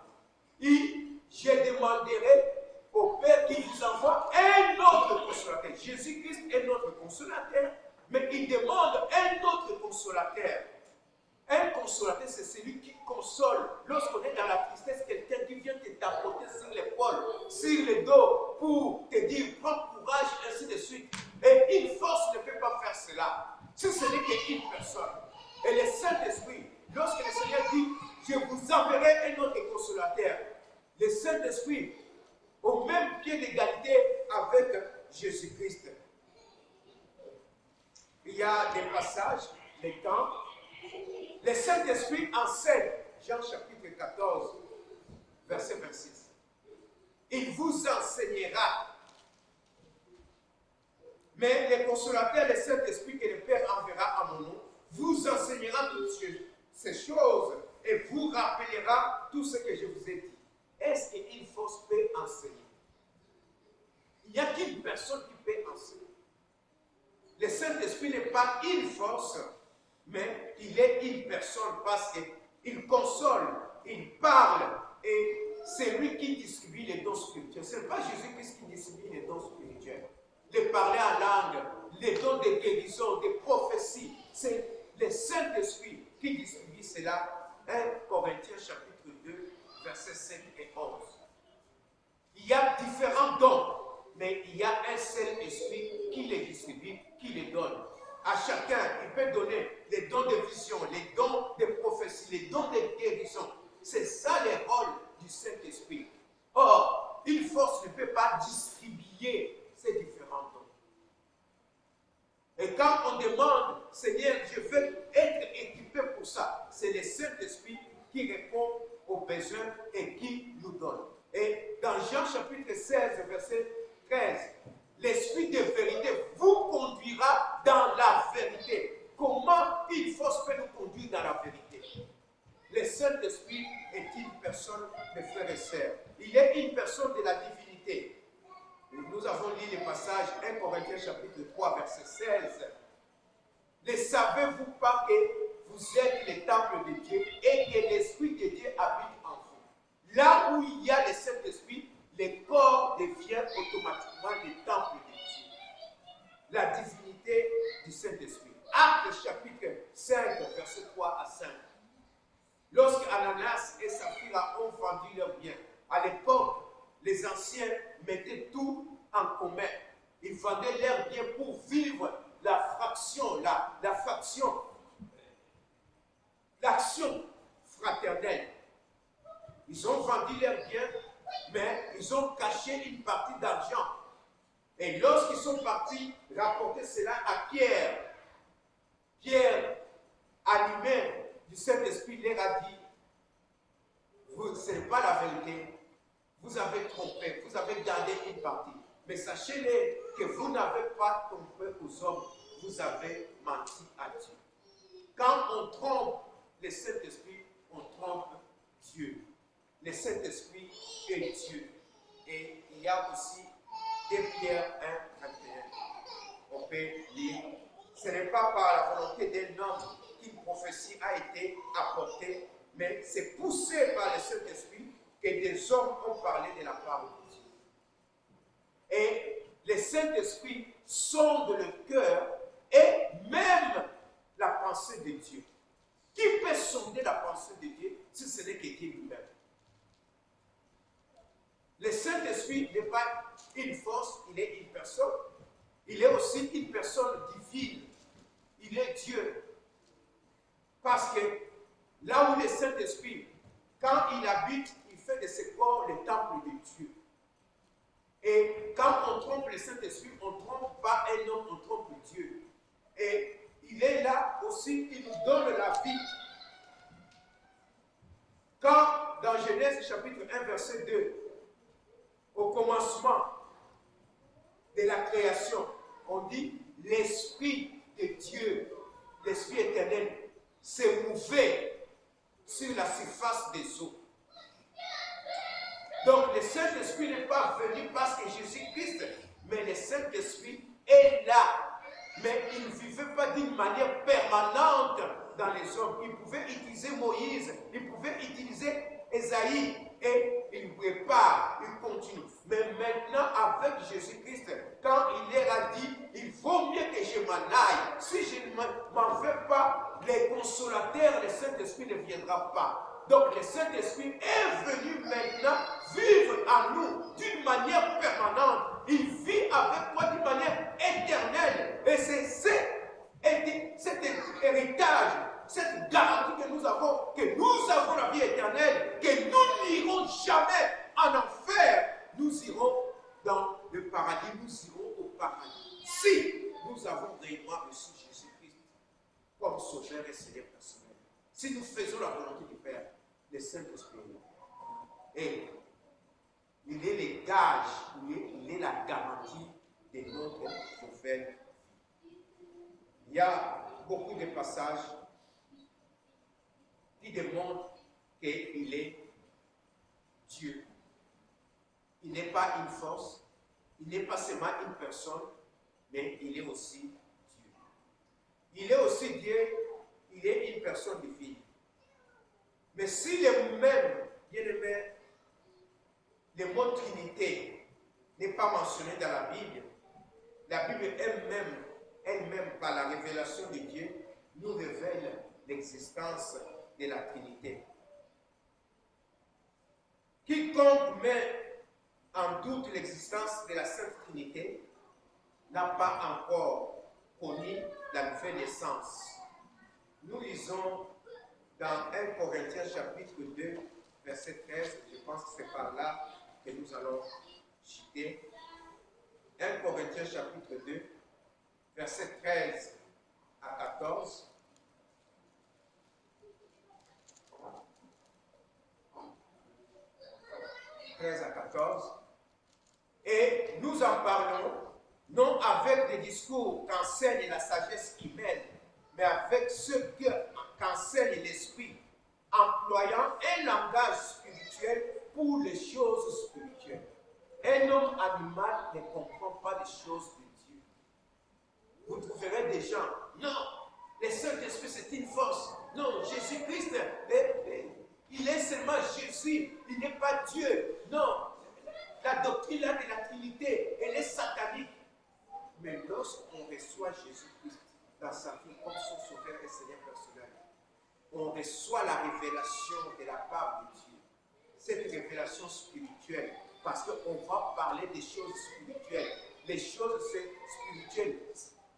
vous. Et je demanderai au Père qu'il vous envoie un autre consolateur. Jésus-Christ est notre consolateur, mais il demande un autre consolateur. Un consolateur, c'est celui qui console. Lorsqu'on est dans la tristesse, quelqu'un qui vient te tapoter sur l'épaule, sur le dos, pour te dire, prends courage, ainsi de suite. Et une force ne peut pas faire cela. Si ce n'est qu'une personne. Et le Saint-Esprit, lorsque le Seigneur dit, je vous enverrai un autre consolateur, le Saint-Esprit, au même pied d'égalité avec Jésus-Christ. Il y a des passages, des temps. Le Saint-Esprit enseigne, Jean chapitre 14, verset 26. Il vous enseignera. Mais le consolateur, le Saint-Esprit que le Père enverra à mon nom, vous enseignera toutes ces choses et vous rappellera tout ce que je vous ai dit. Est-ce qu'une force peut enseigner? Il n'y a qu'une personne qui peut enseigner. Le Saint-Esprit n'est pas une force, mais il est une personne parce qu'il console, il parle et c'est lui qui distribue les dons spirituels. Ce n'est pas Jésus-Christ qui distribue les dons spirituels. de parler en langue, les dons de guérison, de prophétie. C'est le Saint-Esprit qui distribue cela. 1 Corinthiens chapitre 2, versets 5 et 11. Il y a différents dons, mais il y a un seul esprit qui les distribue, qui les donne. À chacun, il peut donner les dons de vision, les dons de prophétie, les dons de guérison. C'est ça le rôle du Saint-Esprit. Or, une force ne peut pas distribuer ces différents dons. Et quand on demande, Seigneur, je veux être équipé pour ça, c'est le Saint-Esprit qui répond aux besoins et qui nous donne. Et dans Jean chapitre 16, verset 13, l'Esprit de vérité vous conduira dans la vérité. Comment une force peut nous conduire dans la vérité? Le Saint-Esprit est une personne, mes frères et sœurs. Il est une personne de la divinité. Et nous avons lu le passage 1 Corinthiens chapitre 3, verset 16. Ne savez-vous pas que vous êtes le temple de Dieu et que l'Esprit de Dieu habite en vous? Là où il y a le Saint-Esprit, le corps devient automatiquement le temple de Dieu. La divinité du Saint-Esprit. Actes chapitre 5, verset 3 à 5. Lorsque Ananas et Saphira ont vendu leurs biens, à l'époque, les anciens mettaient tout en commun. Ils vendaient leurs biens pour vivre l'action fraternelle. Ils ont vendu leurs biens, mais ils ont caché une partie d'argent. Et lorsqu'ils sont partis rapporter cela à Pierre, Pierre, animé du Saint-Esprit, leur a dit, ce n'est pas la vérité, vous avez trompé, vous avez gardé une partie. Mais sachez-le que vous n'avez pas trompé aux hommes, vous avez menti à Dieu. Quand on trompe le Saint-Esprit, on trompe Dieu. Le Saint-Esprit est Dieu. Et il y a aussi 2 Pierre 1, 21. On peut lire. Ce n'est pas par la volonté d'un homme qu'une prophétie a été apportée, mais c'est poussé par le Saint-Esprit que des hommes ont parlé de la part de Dieu. Et le Saint-Esprit sonde le cœur et même la pensée de Dieu. Qui peut sonder la pensée de Dieu si ce n'est que Dieu lui-même? Le Saint-Esprit n'est pas une force, il est une personne. Il est aussi une personne divine. Il est Dieu. Parce que là où le Saint-Esprit, quand il habite, il fait de ce corps le temple de Dieu. Et quand on trompe le Saint-Esprit, on ne trompe pas un homme, on trompe Dieu. Et il est là aussi, il nous donne la vie. Quand dans Genèse chapitre 1, verset 2, au commencement de la création, on dit l'Esprit de Dieu, l'Esprit éternel, s'est mouvé sur la surface des eaux. Donc le Saint-Esprit n'est pas venu parce que Jésus-Christ, mais le Saint-Esprit est là. Mais il ne vivait pas d'une manière permanente dans les hommes. Il pouvait utiliser Moïse, il pouvait utiliser Ésaïe, et il prépare, il continue. Mais maintenant, avec Jésus-Christ, quand il leur a dit, il vaut mieux que je m'en aille. Si je ne m'en vais pas, les consolateurs, le Saint-Esprit ne viendra pas. Donc le Saint-Esprit est venu maintenant vivre en nous d'une manière permanente. Il vit avec toi d'une manière éternelle. Et c'est cet héritage, cette garantie que nous avons la vie éternelle, que nous n'irons jamais en enfer. Nous irons dans le paradis, nous irons au paradis. Si nous avons réellement reçu Jésus-Christ comme sauveur et Seigneur personnel. Si nous faisons la volonté du Père, le Saint-Esprit. Et il est le gage, il est la garantie de notre nouvelle vie. Il y a beaucoup de passages qui démontrent qu'il est Dieu. Il n'est pas une force, il n'est pas seulement une personne, mais il est aussi Dieu. Il est aussi Dieu, il est une personne divine. Mais si le même, bien aimé, le mot Trinité n'est pas mentionné dans la Bible, La Bible elle-même, par la révélation de Dieu, nous révèle l'existence de la Trinité. Quiconque met en doute l'existence de la Sainte Trinité n'a pas encore connu la nouvelle naissance. Nous lisons dans 1 Corinthiens chapitre 2, verset 13, je pense que c'est par là que nous allons citer. 1 Corinthiens chapitre 2, verset 13 à 14. 13 à 14. Et nous en parlons, non avec des discours qu'enseigne la sagesse humaine, mais avec ce qu'enseigne l'Esprit, employant un langage spirituel pour les choses spirituelles. Un homme animal ne comprend pas les choses de Dieu. Vous trouverez des gens, non, le Saint-Esprit c'est une force. Non, Jésus-Christ, il est seulement Jésus, il n'est pas Dieu. Non, la doctrine là de la Trinité, elle est satanique. Mais lorsqu'on reçoit Jésus-Christ dans sa vie comme son sauveur et Seigneur personnel, on reçoit la révélation de la part de Dieu. Cette révélation spirituelle, parce qu'on va parler des choses spirituelles. Les choses spirituelles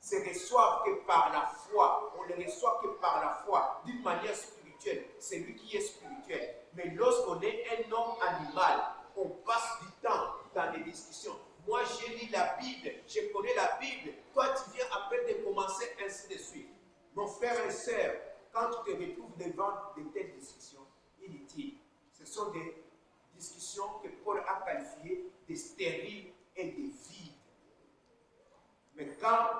se reçoivent que par la foi. On ne les reçoit que par la foi, d'une manière spirituelle. C'est lui qui est spirituel. Mais lorsqu'on est un homme animal, on passe du temps dans les discussions. Moi, j'ai lu la Bible, je connais la Bible. Toi, tu viens à peine de commencer, ainsi de suite. Mon frère et sœur, quand tu te retrouves devant de telles discussions, inutiles, ce sont des discussions que Paul a qualifiées de stériles et de vides. Mais quand,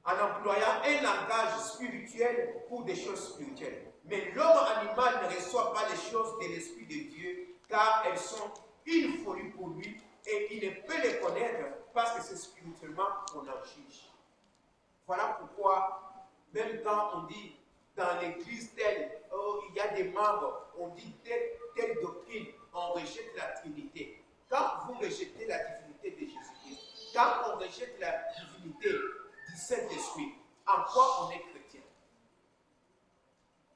en employant un langage spirituel pour des choses spirituelles, mais l'homme animal ne reçoit pas les choses de l'Esprit de Dieu, car elles sont une folie pour lui, et il ne peut les connaître parce que c'est spirituellement qu'on en juge. Voilà pourquoi, même quand on dit dans l'église telle, oh, il y a des membres, on dit telle doctrine, on rejette la Trinité. Quand vous rejetez la divinité de Jésus-Christ, quand on rejette la divinité du Saint-Esprit, en quoi on est chrétien?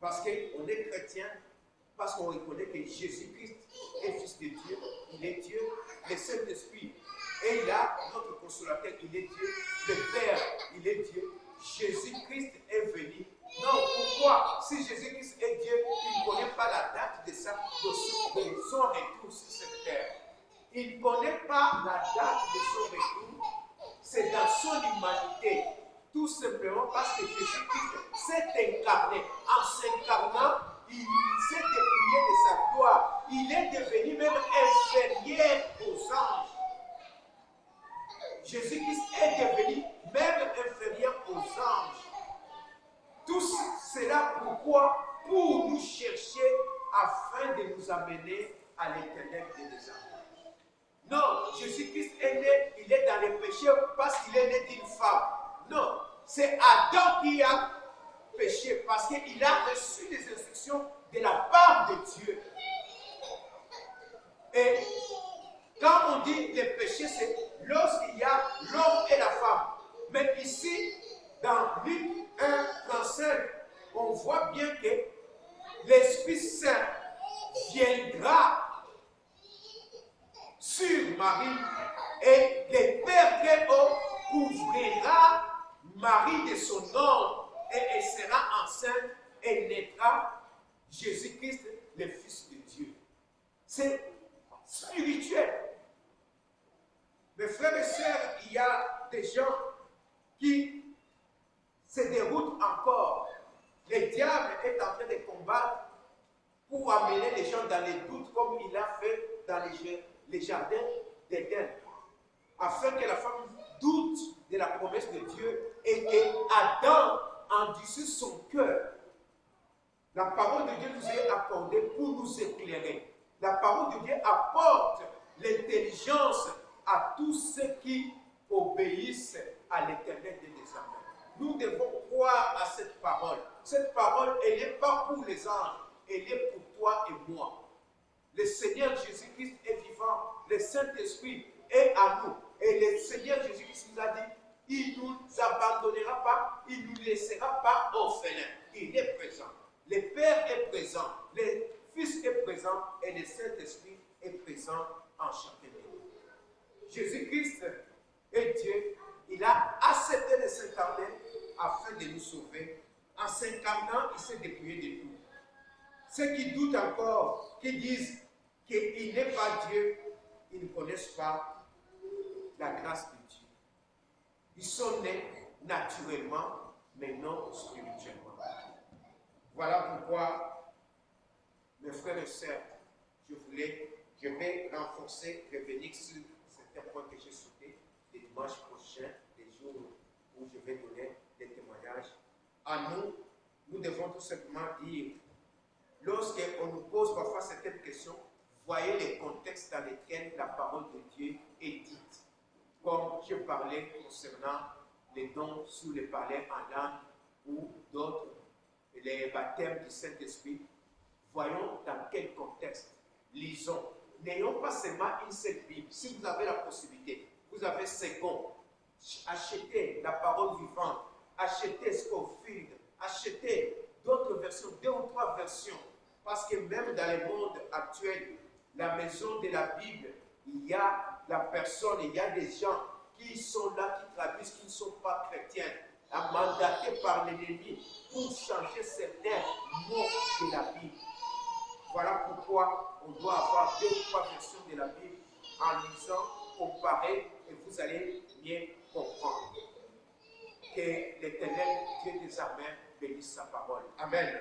Parce qu'on est chrétien, parce qu'on reconnaît que Jésus-Christ est Fils de Dieu, il est Dieu, le Saint-Esprit est là, notre consolateur, il est Dieu, le Père, il est Dieu, Jésus-Christ est venu. Non, pourquoi? Si Jésus-Christ est Dieu, il ne connaît pas la date de son retour sur cette terre. Il ne connaît pas la date de son retour, c'est dans son humanité. Tout simplement parce que Jésus-Christ s'est incarné. En s'incarnant, il s'est dépouillé de sa gloire. Il est devenu même inférieur aux anges. Jésus-Christ est devenu même inférieur aux anges. Tout cela pourquoi? Pour nous chercher afin de nous amener à l'éternel des désastres. Non, Jésus-Christ est né, il est dans les péchés parce qu'il est né d'une femme. Non, c'est Adam qui a péché parce qu'il a reçu des instructions de la part de Dieu. Et quand on dit les péchés, c'est lorsqu'il y a l'homme et la femme. Mais ici, dans Luc 1, 35, on voit bien que l'Esprit Saint viendra sur Marie et le Père très haut couvrira Marie de son nom et elle sera enceinte et naîtra Jésus-Christ, le Fils de Dieu. C'est spirituel. Mes frères et sœurs, il y a des gens qui se déroutent encore. Le diable est en train de combattre pour amener les gens dans les doutes comme il a fait dans les jardins d'Éden, afin que la femme doute de la promesse de Dieu et que Adam endurcisse son cœur. La parole de Dieu nous est accordée pour nous éclairer. La parole de Dieu apporte l'intelligence à tous ceux qui obéissent à l'Éternel des désordres. Nous devons croire à cette parole. Cette parole, elle n'est pas pour les anges, elle est pour toi et moi. Le Seigneur Jésus-Christ est vivant, le Saint-Esprit est à nous. Et le Seigneur Jésus-Christ nous a dit, il ne nous abandonnera pas, il ne nous laissera pas orphelins. Il est présent. Le Père est présent, le Fils est présent et le Saint-Esprit est présent en chacun de nous. Jésus-Christ est Dieu. Il a accepté de s'incarner afin de nous sauver. En s'incarnant, il s'est dépouillé de tout. Ceux qui doutent encore, qui disent qu'il n'est pas Dieu, ils ne connaissent pas la grâce de Dieu. Ils sont nés naturellement, mais non spirituellement. Voilà pourquoi, mes frères et sœurs, je vais renforcer, revenir sur certains points que j'ai sautés les dimanches prochains, les jours où je vais donner des témoignages. À nous, nous devons tout simplement dire, lorsqu'on nous pose parfois certaines questions, voyez les contextes dans lesquels la parole de Dieu est dite. Comme je parlais concernant les dons sur les palais en langue ou d'autres, les baptêmes du Saint-Esprit, voyons dans quel contexte. Lisons. N'ayons pas seulement une seule Bible. Si vous avez la possibilité, vous avez Second. Achetez la parole vivante. Achetez Scofield. Achetez d'autres versions, 2 ou 3 versions. Parce que même dans le monde actuel, la maison de la Bible, il y a la personne, il y a des gens qui sont là, qui traduisent, qui ne sont pas chrétiens, mandatés par l'ennemi pour changer certains mots de la Bible. Voilà pourquoi on doit avoir 2 ou 3 versions de la Bible en lisant, comparer, et vous allez bien comprendre. Que l'Éternel, Dieu des armées, bénisse sa parole. Amen.